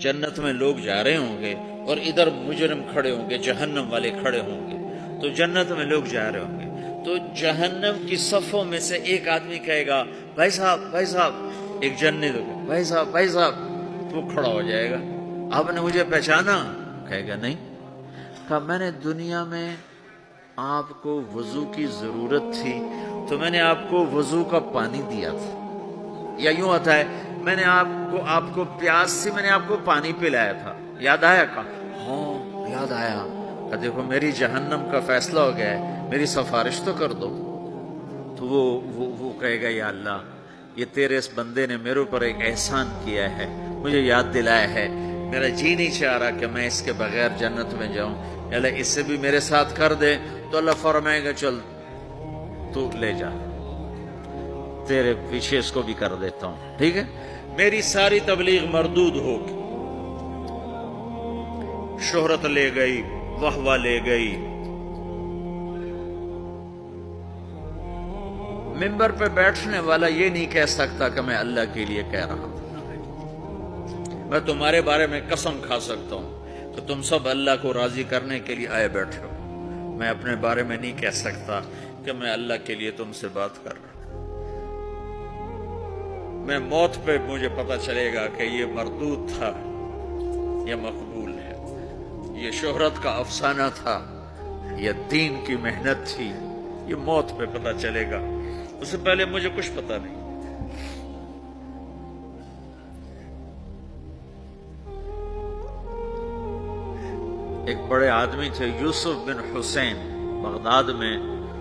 جنت میں لوگ جا رہے ہوں گے اور ادھر مجرم کھڑے ہوں گے، جہنم والے کھڑے ہوں گے، تو جنت میں لوگ جا رہے ہوں گے تو جہنم کی صفوں میں سے ایک آدمی کہے گا بھائی صاحب بھائی صاحب، ایک جنت ہوگا بھائی صاحب بھائی صاحب، وہ کھڑا ہو جائے گا، آپ نے مجھے پہچانا؟ کہے گا نہیں۔ کہا میں نے دنیا میں آپ کو وضو کی ضرورت تھی تو میں نے آپ کو وضو کا پانی دیا تھا، یا یوں آتا ہے میں نے آپ کو پیاس تھی، میں نے آپ کو پانی پلایا تھا، یاد آیا؟ کہا ہاں یاد آیا۔ کہ دیکھو میری جہنم کا فیصلہ ہو گیا ہے، میری سفارش تو کر دو۔ تو وہ کہے گا یا اللہ، یہ تیرے اس بندے نے میرے اوپر ایک احسان کیا ہے، مجھے یاد دلایا ہے، میرا جی نہیں چاہ رہا کہ میں اس کے بغیر جنت میں جاؤں، یا اللہ اس سے بھی میرے ساتھ کر دے۔ تو اللہ فرمائے گا چل تو لے جا، تیرے پیچھے اس کو بھی کر دیتا ہوں، ٹھیک ہے؟ میری ساری تبلیغ مردود ہوگی، شہرت لے گئی، واہ لے گئی، ممبر پہ بیٹھنے والا یہ نہیں کہہ سکتا کہ میں اللہ کے لیے کہہ رہا ہوں۔ میں تمہارے بارے میں قسم کھا سکتا ہوں کہ تم سب اللہ کو راضی کرنے کے لیے آئے بیٹھے ہو، میں اپنے بارے میں نہیں کہہ سکتا کہ میں اللہ کے لیے تم سے بات کر رہا ہوں۔ میں موت پہ مجھے پتہ چلے گا کہ یہ مردود تھا یا مقبول ہے، یہ شہرت کا افسانہ تھا یا دین کی محنت تھی، یہ موت پہ پتہ چلے گا، اس سے پہلے مجھے کچھ پتہ نہیں۔ ایک بڑے آدمی تھے یوسف بن حسین، بغداد میں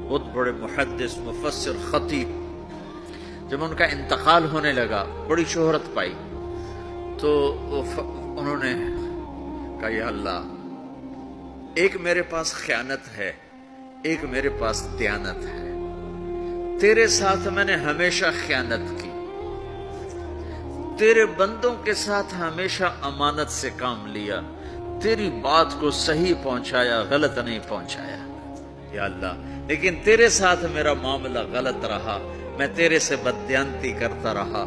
بہت بڑے محدث، مفسر، خطیب۔ جب ان کا انتقال ہونے لگا، بڑی شہرت پائی، تو انہوں نے کہا یا اللہ، ایک میرے پاس خیانت ہے، ایک میرے پاس دیانت ہے، تیرے ساتھ میں نے ہمیشہ خیانت کی، تیرے بندوں کے ساتھ ہمیشہ امانت سے کام لیا، تیری بات کو صحیح پہنچایا، غلط نہیں پہنچایا یا اللہ، لیکن تیرے ساتھ میرا معاملہ غلط رہا، میں تیرے سے بددیانتی کرتا رہا،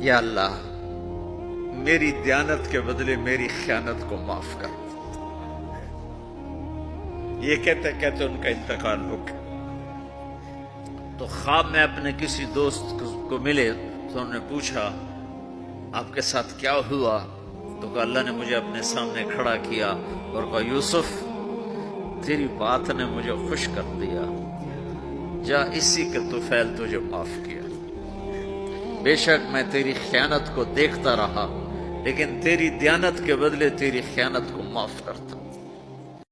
یا اللہ میری دیانت کے بدلے میری خیانت کو معاف کر۔ یہ کہتے کہتے ان کا انتقال ہو گیا۔ تو خواب میں اپنے کسی دوست کو ملے تو انہوں نے پوچھا آپ کے ساتھ کیا ہوا؟ تو کہا اللہ نے مجھے اپنے سامنے کھڑا کیا اور کہا یوسف تیری بات نے مجھے خوش کر دیا، جا اسی کے طفیل تجھے معاف کیا، بے شک میں تیری خیانت کو دیکھتا رہا لیکن تیری دیانت کے بدلے تیری خیانت کو معاف کرتا ہوں۔